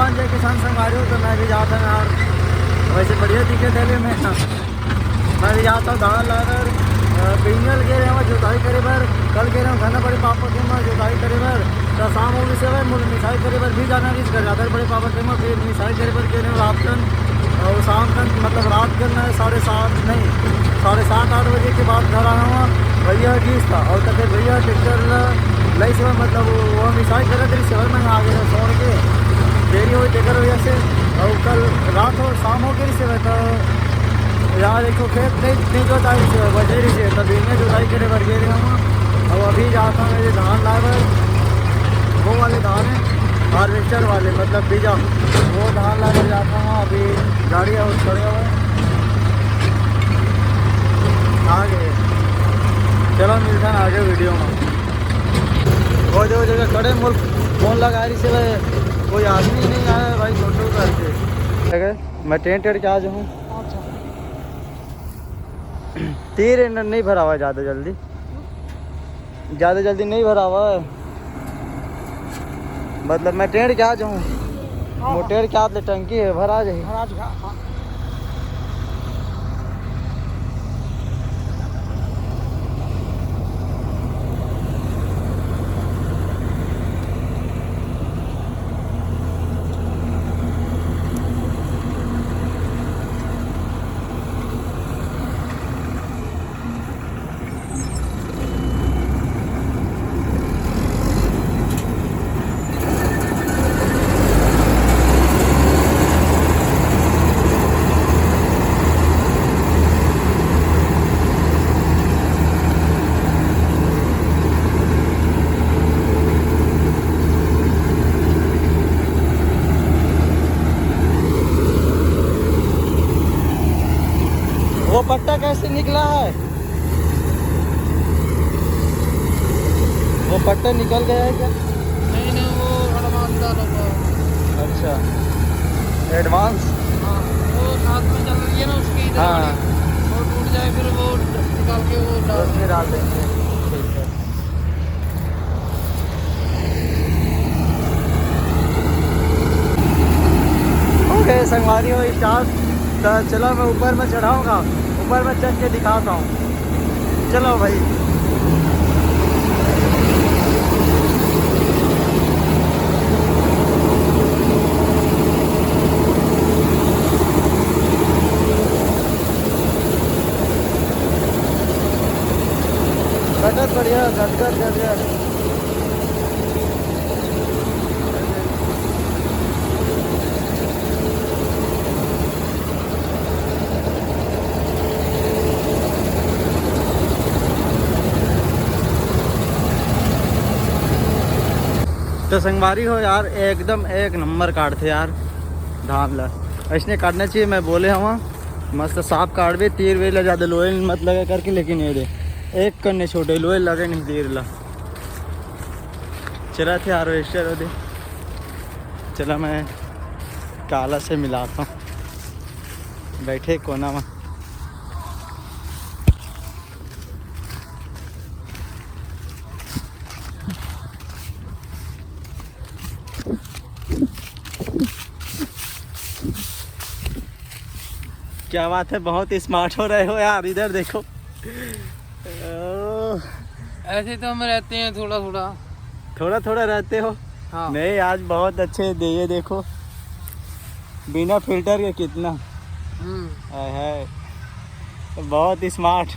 जवान जय किसान संघारी हो तो मैं भी जाता हूँ यार, वैसे बढ़िया दिखे दिल्ली में। मैं भी जाता हूँ धान लाकर पिंगल गे रहे हैं जुताई करे बर, कल गे रहे हूँ खाना बड़े पापा के में जुताई करे बर, तो शाम हो गई से मिसाई करे बर भी जाना नहीं कर जाता बड़े पापा के में, फिर मिसाई करे बर गे रहे रात कन और शाम तक मतलब रात कन 7:30 नहीं 7:30-8 बजे के बाद घर आना हुआ। भैया गीस था और तक भैया ट्रैक्टर लई से मतलब वो मिसाई करे थे शहर में आ गए छोड़ के देरी हुई टेकर वजह से। और कल रात हो शाम हो गई से तो यार देखो खेत नहीं जोताई से बजेरी से तभी इन्हें जोताई करे बर गे रहे हूँ। और अभी जाता हूँ मेरे धान लाकर, वो वाले धान हैं हार्वेस्टर वाले मतलब बीजा, वो धान लाकर जाता हूँ। अभी गाड़ी और खड़े हुए आगे, चलो मिलता है आगे वीडियो में। वो जो जगह खड़े मुल्क फोन लगा रही से भाई कोई आदमी नहीं आया भाई फोटो करके, मैं टेंट के आ जाऊँ। तीर नहीं भरा हुआ ज़्यादा जल्दी नहीं भरा हुआ है, मतलब मैं टेंट क्या जाऊँ मोटेर क्या टंकी है भरा जाए। वो पट्टा कैसे निकला है? वो पट्टा निकल गया है क्या? नहीं वो एडवांस डाला हुआ है। अच्छा एडवांस, हाँ वो साथ में चल रही है ना उसकी इधर हाँ वाली, वो टूट जाए फिर वो निकाल के वो डाल देंगे। ठीक है ओके संगवारी हो स्टार्ट। तो चलो मैं ऊपर में चढ़ाऊँगा, ऊपर में चढ़ के दिखाता हूँ। चलो भाई गटत बढ़िया गटगट तो संगवारी हो यार एकदम एक नंबर काट थे यार धान ला, ऐसने काटना चाहिए। मैं बोले हवा मस्त साफ काट भी, तीर वे ला ज़्यादा लोहे मत लगा करके, लेकिन ये दे एक करने छोटे लोहे लगे नहीं तीर ला। चला थे हार्वेस्टर दे, चला मैं काला से मिलाता हूँ, बैठे कोना में। क्या बात है, बहुत स्मार्ट हो रहे हो यार, इधर देखो। ऐसे तो हम रहते हैं थोड़ा थोड़ा रहते हो। हाँ। नहीं आज बहुत अच्छे ये देखो बिना फिल्टर के कितना है, बहुत स्मार्ट।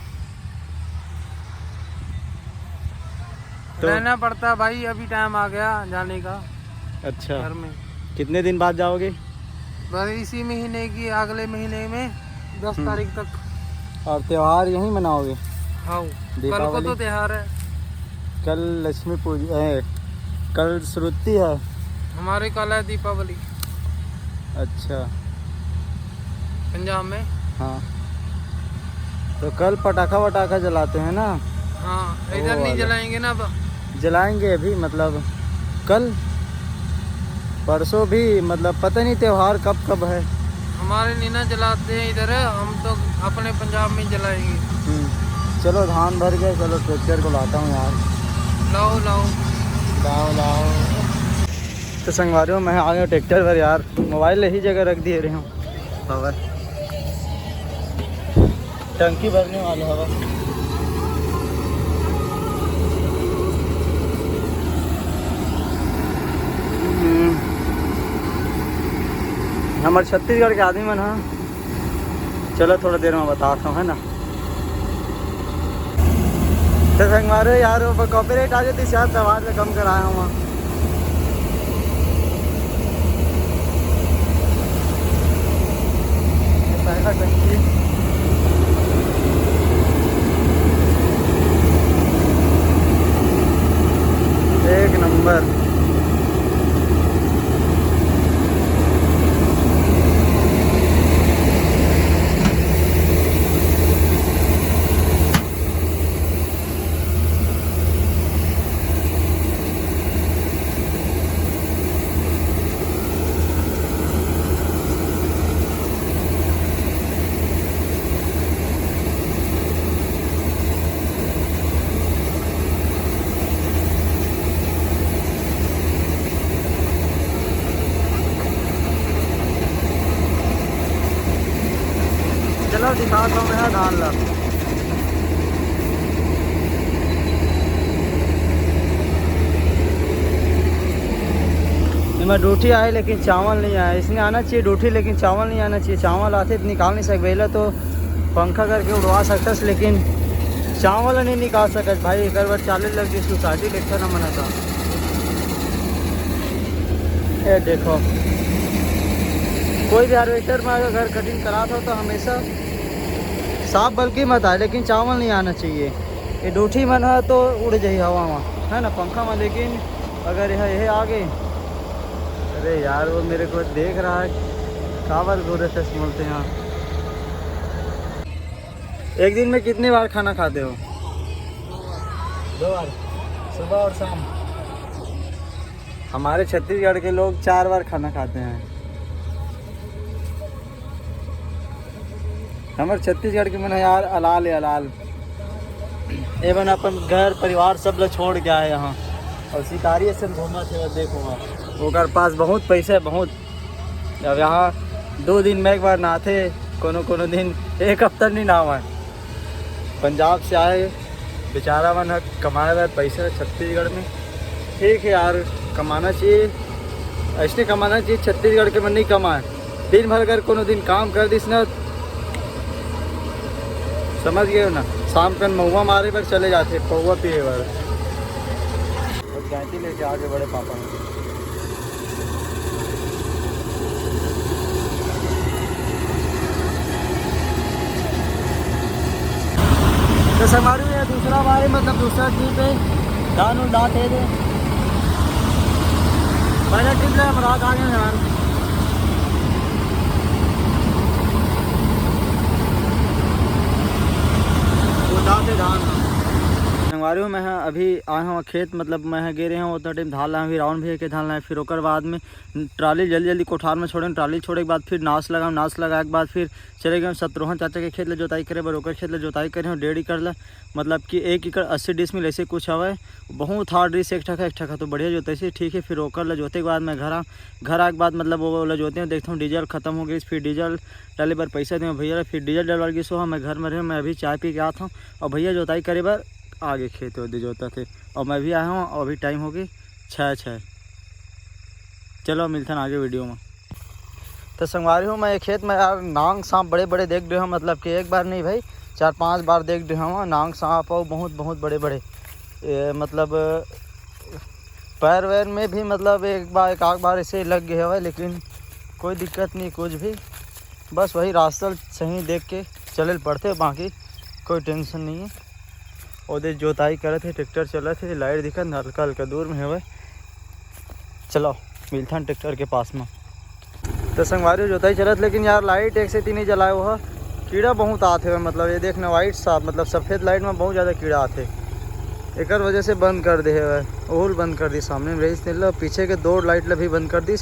तो रहना पड़ता भाई, अभी टाइम आ गया जाने का। अच्छा घर में कितने दिन बाद जाओगे? बस इसी महीने की अगले महीने में 10 तारीख तक। और त्योहार यहीं मनाओगे? हाँ कल को तो त्योहार है, कल लक्ष्मी पूजा है, कल श्रुति है हमारे कल है दीपावली। अच्छा पंजाब में। हाँ तो कल पटाखा वटाखा जलाते हैं ना? हाँ इधर नहीं जलाएंगे ना, जलाएंगे अभी मतलब कल परसों भी, मतलब पता नहीं त्योहार कब है। हमारे नीना जलाते हैं इधर, हम तो अपने पंजाब में जलाएंगे। चलो धान भर गए, चलो ट्रैक्टर को लाता हूँ यार। लाओ लाओ तो संगवारियों मैं आ गया ट्रैक्टर पर यार, मोबाइल यही जगह रख दिए रहे हूँ। हवा टंकी भरने वाले हवा। हमारे छत्तीसगढ़ के आदमी मन हाँ, चलो थोड़ा देर में बताता हूँ, है ना। तो संगवारे यार वो कॉपीराइट आ जाती शायद, तो आवाज़ में कम कराया हूँ वहाँ। पहला टंकी एक नंबर। चलो दिखाता हूँ मैं धान ला। मैं डूठी आए लेकिन चावल नहीं आया। इसमें आना चाहिए डूठी, लेकिन चावल नहीं आना चाहिए। चावल आते तो निकाल नहीं सकते, तो पंखा करके उड़वा सकता, लेकिन चावल नहीं निकाल सकत भाई। एक बार 40 लग गई सोसाइटी देखता ना मना था। ये देखो, कोई भी हार्वेस्टर में अगर घर कटिंग कराता हो तो हमेशा साफ बल्कि मत आए, लेकिन चावल नहीं आना चाहिए। ये डूठी मन है तो उड़ जाए हवा में, है ना, पंखा में। लेकिन अगर यह आगे, अरे यार वो मेरे को देख रहा है, काबर गोरे से बोलते हैं। एक दिन में कितनी बार खाना खाते हो? 2 बार, सुबह और शाम। हमारे छत्तीसगढ़ के लोग 4 बार खाना खाते हैं। हमारे छत्तीसगढ़ के मन यार अलाल है अलाल। एवं अपन घर परिवार सब लोग छोड़ के आए यहाँ, और शिकारी से घूमा थे। देखो वो घर पास बहुत पैसे है, बहुत। अब यहाँ 2 दिन में एक बार नहाते, कोनो दिन 1 हफ्ता नहीं नहावा। पंजाब से आए बेचारा मन कमाए हुए पैसे छत्तीसगढ़ में। ठीक है यार, कमाना चाहिए, ऐसे कमाना चाहिए। छत्तीसगढ़ के मन नहीं कमाए, दिन भर अगर कोनो दिन काम कर दिस ना, समझ गए हो ना, शाम को महुआ मारे पर चले जाते, पौवा पिए पर। और गांती लेके आगे बड़े पापा में। तो हमारे दूसरा बारे मतलब दूसरा ट्रिप है, धान उन डांट है। पहला ट्रिप है रात आ गए यार। संगवारियों में अभी आए हूँ खेत, मतलब मैं गे रहे हूँ उतना टाइम धान लाए, फिर राउंड भी के धान लाए। फिर ओकर बाद में ट्राली जल्दी कोठार में छोड़े, ट्राली छोड़े के बाद फिर नाश लगाऊँ, नाश लगाए के बाद फिर चले गए शत्रुघ्न चाचा के खेत ले जोताई करे बर। ओकर खेत ले जोताई करे हूँ 1.5 एकड़ ला, मतलब कि 1 एकड़ 80 डिसमिल ऐसे कुछ हवा। बहुत हार्ड रिस एक ठका तो बढ़िया जोताई से ठीक है। फिर ओकर ला जोते के बाद मैं घर आए के बाद मतलब वो ला जोते हैं, देखता हूँ डीजल खत्म हो गई। फिर डीजल डाले बार पैसा दूँ भैया, फिर डीजल डलवा गई। सो मैं घर में रहे, मैं अभी चाय पी के आता हूँ, और भैया जोताई करे बार आगे खेत दे जोता थे, और मैं भी आया हूँ। और अभी टाइम हो गई 6। चलो मिलते हैं आगे वीडियो में। तो संगवारी हूँ मैं एक खेत में यार नांग सांप बड़े देख रहे हो, मतलब कि एक बार नहीं भाई 4-5 बार देख रहे हो नांग सांप, और बहुत बड़े मतलब पैर वैर में भी, मतलब एक आध बार ऐसे लग गए हुए, लेकिन कोई दिक्कत नहीं कुछ भी। बस वही रास्ता सही देख के चले पड़ते, बाकी कोई टेंशन नहीं है। उधर जोताई करे थे, ट्रैक्टर चला थे, लाइट दिखा हल्का दूर में है। चलो मिलता ट्रैक्टर के पास में। तो संगवारी जोताई चलत, लेकिन यार लाइट एक से 3 ही जलाए हुआ, कीड़ा बहुत आते हुए। मतलब ये देखना वाइट साफ, मतलब सफ़ेद लाइट में बहुत ज़्यादा कीड़ा आते, एक वजह से बंद कर दे है। ओल बंद कर दी, सामने में रही लो, पीछे के 2 लाइट भी बंद कर दी।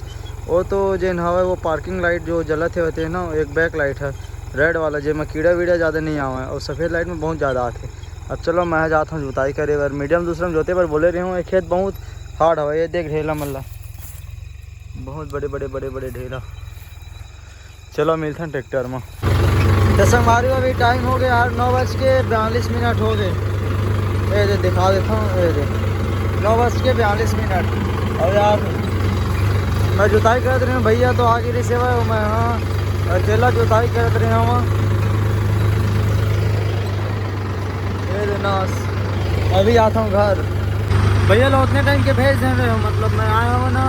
वो तो जो हवा वो पार्किंग लाइट जो जलते होते हैं ना, एक बैक लाइट है रेड वाला, जिसमें कीड़ा वीड़ा ज़्यादा नहीं आवा, और सफ़ेद लाइट में बहुत ज़्यादा आते। अब चलो मैं जाता हूँ जोताई करे बार, मीडियम दूसरा में जोते पर बोले रहे हूँ। एक खेत बहुत हार्ड हवा, ये देख ढेला मल्ला बहुत बड़े ढेला। चलो मिलते हैं ट्रैक्टर में। जैसे हमारे अभी टाइम हो गया यार 9:42 हो गए। ये दिखा देता हूँ, ये 9:42। और यार मैं जुताई करत रही हूँ, भैया तो आगे नहीं सेवा है, मैं हाँ अकेला जुताई करत रही हूँ। ये नाश अभी आता हूँ घर। भैया लोग उतने टाइम के भेज दे रहे हो, मतलब मैं आया हूँ ना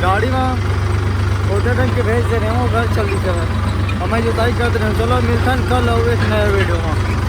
गाड़ी में, उतने टाइम के भेज दे रहे हूँ घर जल्दी से। और मैं जुताई करते रहे हूँ। चलो मिलता है कल हो एक नए वीडियो में।